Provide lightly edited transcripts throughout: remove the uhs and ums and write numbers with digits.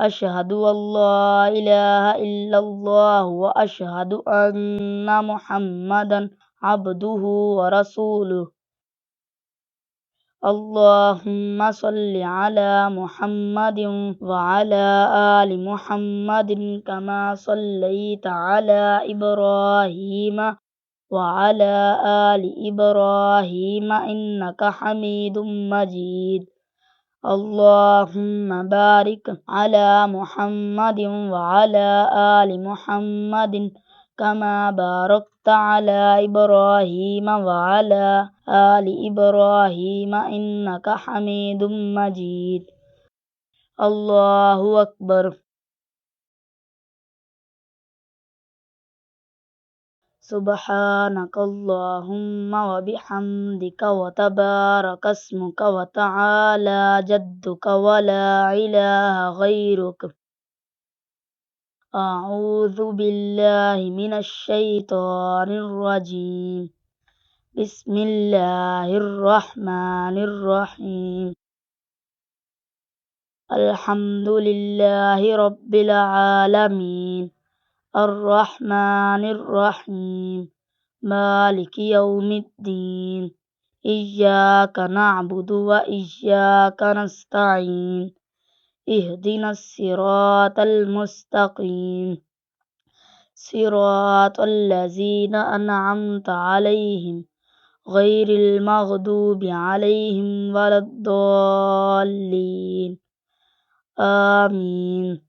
أشهد أن لا إله إلا الله وأشهد أن محمدا عبده ورسوله. اللهم صل على محمد وعلى آل محمد كما صليت على إبراهيم وعلى آل إبراهيم إنك حميد مجيد. اللهم بارك على محمد وعلى آل محمد كما باركت على إبراهيم وعلى آل إبراهيم إنك حميد مجيد. الله أكبر. سبحانك اللهم وبحمدك وتبارك اسمك وتعالى جدك ولا إله غيرك. أعوذ بالله من الشيطان الرجيم. بسم الله الرحمن الرحيم. الحمد لله رب العالمين الرحمن الرحيم مالك يوم الدين إياك نعبد وإياك نستعين اهدنا الصراط المستقيم صراط الذين أنعمت عليهم غير المغضوب عليهم ولا الضالين آمين.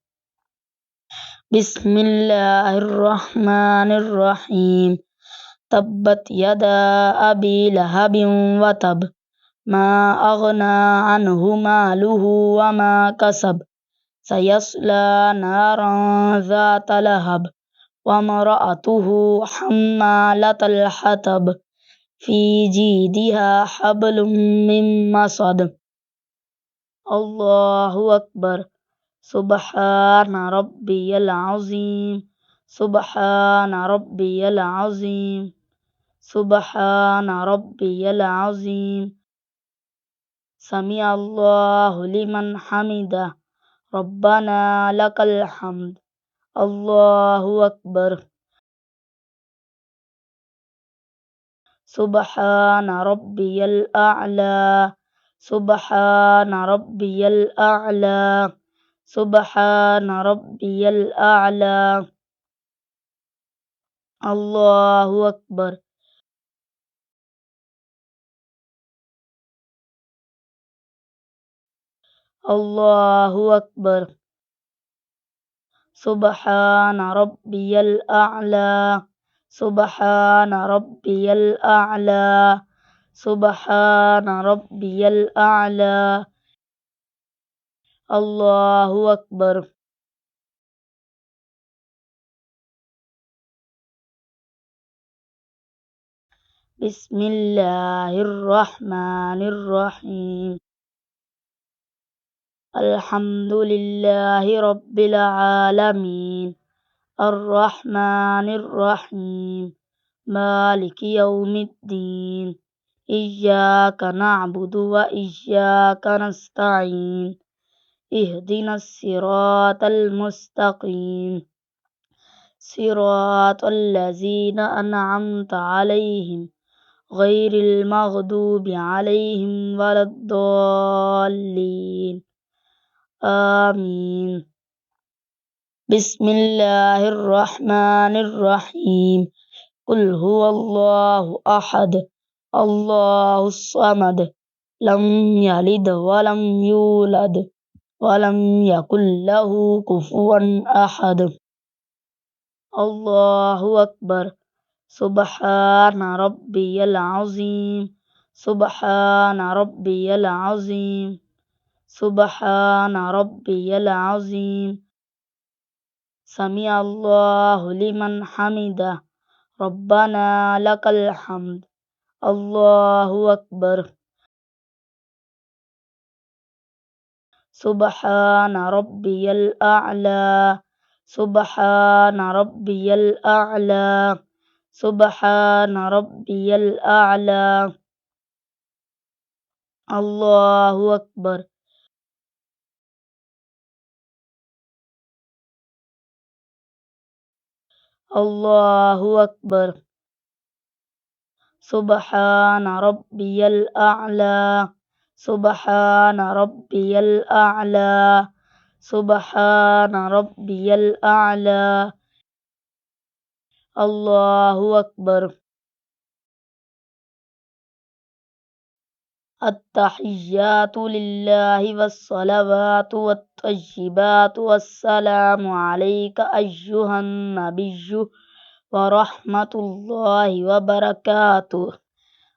بسم الله الرحمن الرحيم. تبت يدا أبي لهب وتب ما أغنى عنه ماله وما كسب سيصلى نارا ذات لهب وامرأته حمالة الحطب في جيدها حبل من مسد. الله أكبر. سبحان ربي العظيم. سبحان ربي العظيم. سبحان ربي العظيم. سمع الله لمن حمده. ربنا لك الحمد. الله أكبر. سبحان ربي الأعلى. سبحان ربي الأعلى. سبحان ربي الأعلى. الله أكبر. الله أكبر. سبحان ربي الأعلى. سبحان ربي الأعلى. سبحان ربي الأعلى. الله أكبر. بسم الله الرحمن الرحيم. الحمد لله رب العالمين الرحمن الرحيم مالك يوم الدين إياك نعبد وإياك نستعين اهدنا الصراط المستقيم صراط الذين أنعمت عليهم غير المغضوب عليهم ولا الضالين آمين. بسم الله الرحمن الرحيم. قل هو الله أحد الله الصمد لم يلد ولم يولد ولم يكن له كفوا أحد. الله أكبر. سبحان ربي العظيم. سبحان ربي العظيم. سبحان ربي العظيم. سمع الله لمن حمده. ربنا لك الحمد. الله أكبر. سبحان ربي الأعلى. سبحان ربي الأعلى. سبحان ربي الأعلى. الله أكبر. الله أكبر. سبحان ربي الأعلى. سبحان ربي الأعلى. سبحان ربي الأعلى. الله أكبر. التحيات لله والصلوات والطيبات والسلام عليك أيها النبي ورحمة الله وبركاته.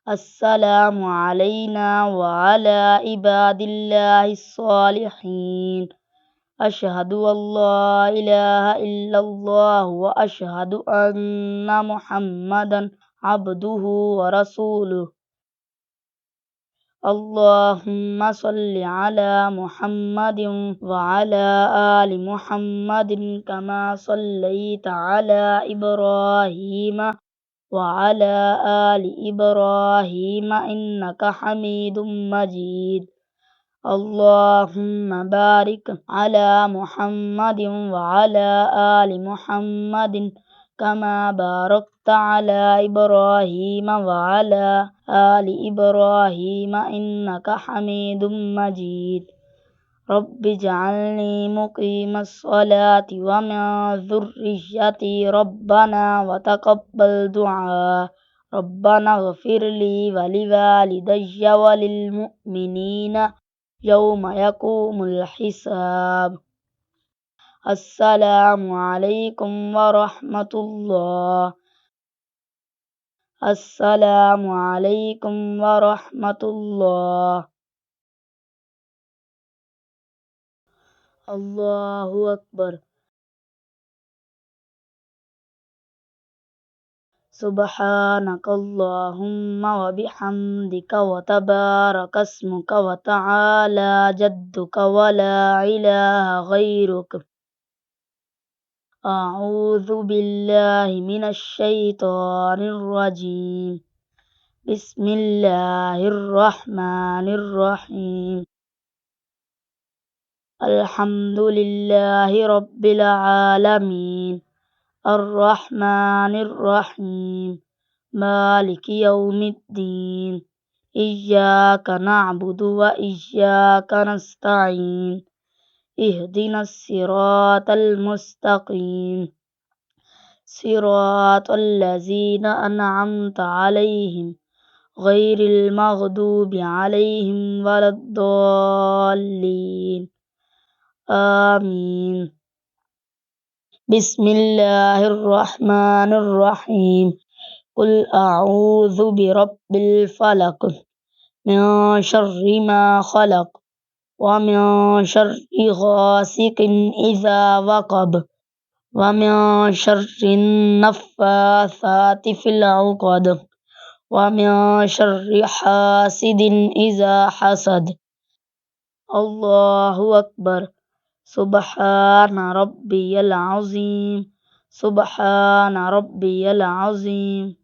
السلام علينا وعلى عباد الله الصالحين. أشهد أن لا إله إلا الله وأشهد أن محمدا عبده ورسوله. اللهم صل على محمد وعلى آل محمد كما صليت على إبراهيم وعلى آل إبراهيم إنك حميد مجيد. اللهم بارك على محمد وعلى آل محمد كما باركت على إبراهيم وعلى آل إبراهيم إنك حميد مجيد. رب اجعلني مقيم الصلاة ومن ذريتي ربنا وتقبل دعاء. ربنا اغفر لي ولوالدي وللمؤمنين يوم يقوم الحساب. السلام عليكم ورحمة الله. السلام عليكم ورحمة الله. الله أكبر. سبحانك اللهم وبحمدك وتبارك اسمك وتعالى جدك ولا إله غيرك. أعوذ بالله من الشيطان الرجيم. بسم الله الرحمن الرحيم. الحمد لله رب العالمين الرحمن الرحيم مالك يوم الدين. إياك نعبد وإياك نستعين. اهدنا الصراط المستقيم صراط الذين أنعمت عليهم غير المغضوب عليهم ولا الضالين. آمين. بسم الله الرحمن الرحيم. قل أعوذ برب الفلق من شر ما خلق ومن شر غاسق إذا وقب ومن شر النفاثات في العقد ومن شر حاسد إذا حسد. الله أكبر. سبحان ربي العظيم. سبحان ربي العظيم.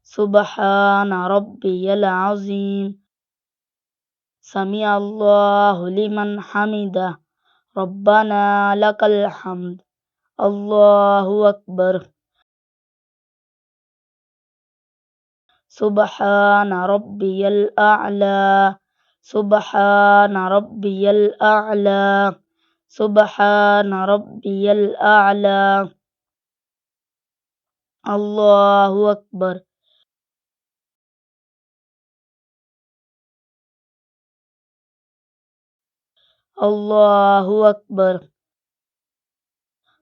سبحان ربي العظيم. سمع الله لمن حمده. ربنا لك الحمد. الله أكبر. سبحان ربي الأعلى. سبحان ربي الأعلى. سبحان ربي الأعلى. الله أكبر. الله أكبر.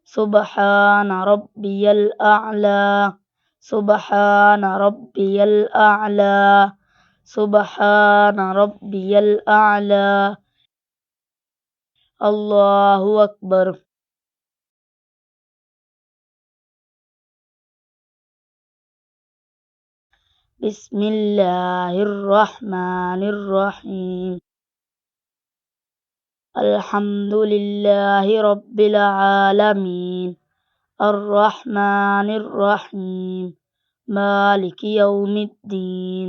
سبحان ربي الأعلى. سبحان ربي الأعلى. سبحان ربي الأعلى. الله أكبر. بسم الله الرحمن الرحيم. الحمد لله رب العالمين الرحمن الرحيم مالك يوم الدين.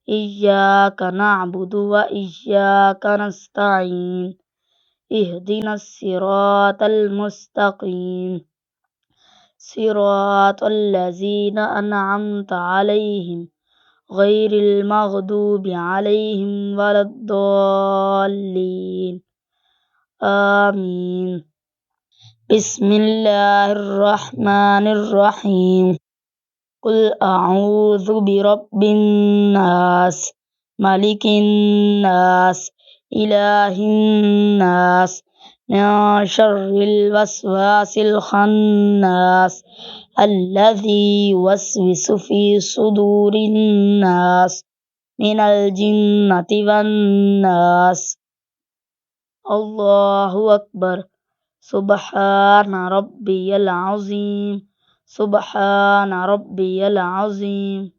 إياك نعبد وإياك نستعين. اهدنا الصراط المستقيم صراط الذين أنعمت عليهم غير المغضوب عليهم ولا الضالين آمين. بسم الله الرحمن الرحيم. قل أعوذ برب الناس ملك الناس إله الناس من شر الوسواس الخناس الذي يوسوس في صدور الناس من الجنة والناس. الله أكبر. سبحان ربي العظيم. سبحان ربي العظيم.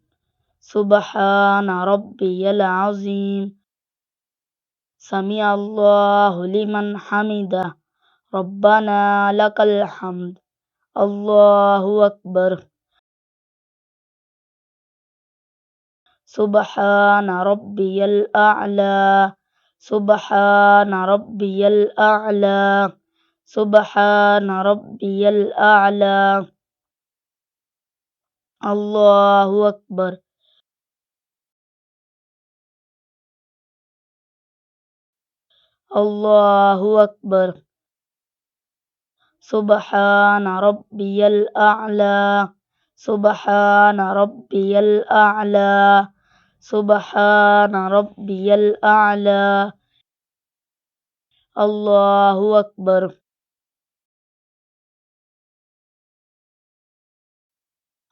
سبحان ربي العظيم. سمع الله لمن حمده. ربنا لك الحمد. الله أكبر. سبحان ربي الأعلى. سبحان ربي الأعلى. سبحان ربي الأعلى. الله أكبر. الله أكبر. سبحان ربي الأعلى. سبحان ربي الأعلى. سبحان ربي الأعلى. الله أكبر.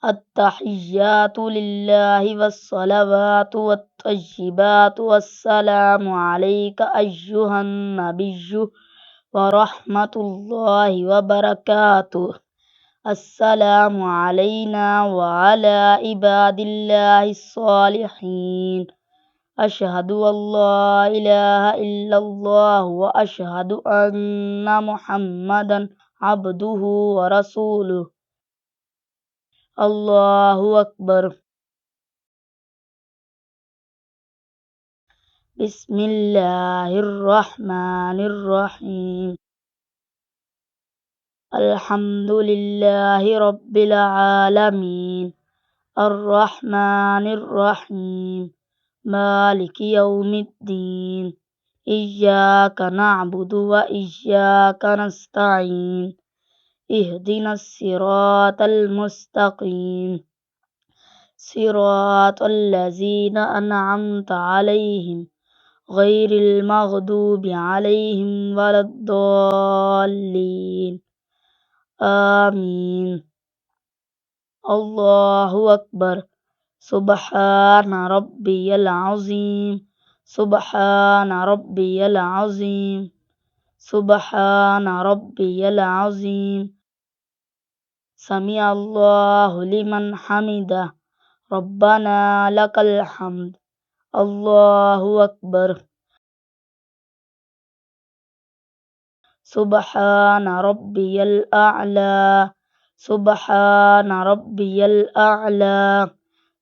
التحيات لله والصلوات والطيبات والسلام عليك أيها النبي ورحمة الله وبركاته. السلام علينا وعلى عباد الله الصالحين. أشهد أن لا إله إلا الله وأشهد أن محمدا عبده ورسوله. الله أكبر. بسم الله الرحمن الرحيم. الحمد لله رب العالمين الرحمن الرحيم مالك يوم الدين إياك نعبد وإياك نستعين اهدنا الصراط المستقيم صراط الذين أنعمت عليهم غير المغضوب عليهم ولا الضالين آمين. الله أكبر. سبحان ربي العظيم. سبحان ربي العظيم. سبحان ربي العظيم. سمع الله لمن حمده. ربنا لك الحمد. الله أكبر. سبحان ربي الأعلى. سبحان ربي الأعلى.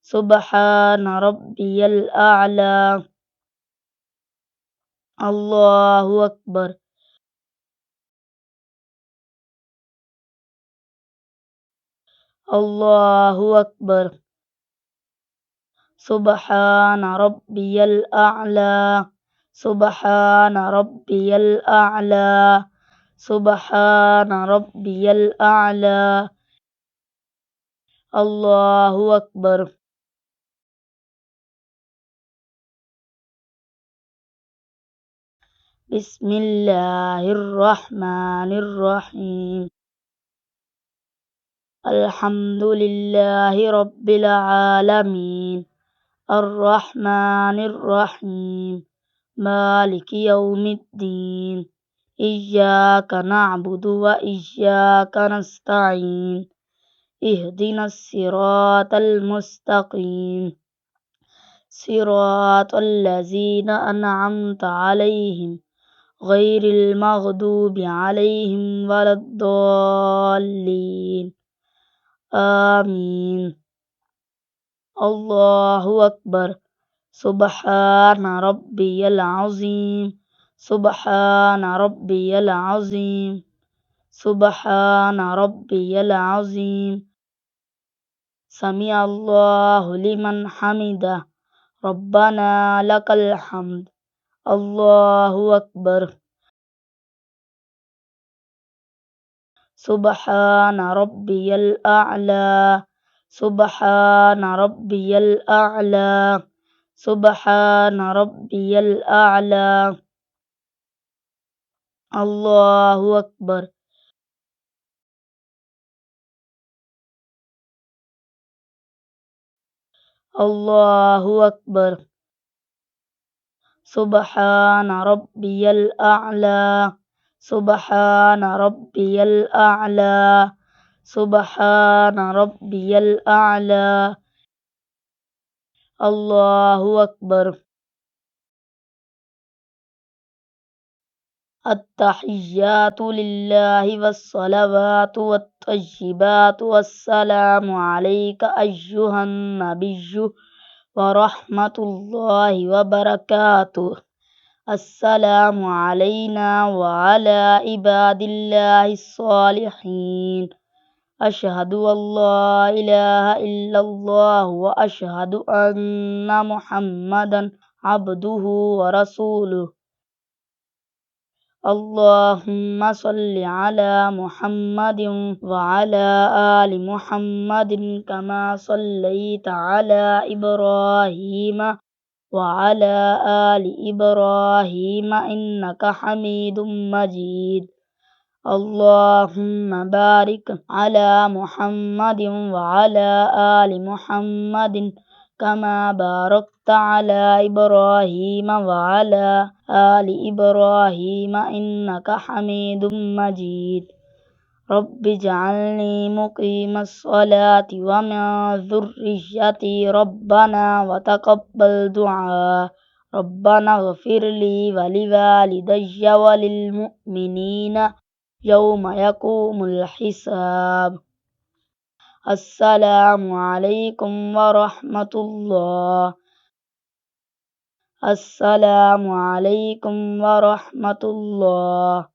سبحان ربي الأعلى. الله أكبر. الله أكبر. سبحان ربي الأعلى. سبحان ربي الأعلى. سبحان ربي الأعلى. الله أكبر. بسم الله الرحمن الرحيم. الحمد لله رب العالمين الرحمن الرحيم مالك يوم الدين إياك نعبد وإياك نستعين اهدنا الصراط المستقيم صراط الذين أنعمت عليهم غير المغضوب عليهم ولا الضالين آمين. الله أكبر. سبحان ربي العظيم. سبحان ربي العظيم. سبحان ربي العظيم. سمع الله لمن حمده. ربنا لك الحمد. الله أكبر. سبحان ربي الأعلى. سبحان ربي الأعلى. سبحان ربي الأعلى. الله أكبر. الله أكبر. سبحان ربي الأعلى. سبحان ربي الأعلى. سبحان ربي الأعلى. الله أكبر. التحيات لله والصلوات والطيبات والسلام عليك أيها النبي ورحمة الله وبركاته. السلام علينا وعلى عباد الله الصالحين. أشهد أن لا إله إلا الله وأشهد أن محمدا عبده ورسوله. اللهم صل على محمد وعلى آل محمد كما صليت على إبراهيم وعلى آل إبراهيم إنك حميد مجيد. اللهم بارك على محمد وعلى آل محمد كما باركت على إبراهيم وعلى آل إبراهيم إنك حميد مجيد. رب اجعلني مقيم الصلاة ومن ذريتي ربنا وتقبل دعاء. ربنا اغفر لي ولوالدي وللمؤمنين يوم يقوم الحساب. السلام عليكم ورحمة الله. السلام عليكم ورحمة الله.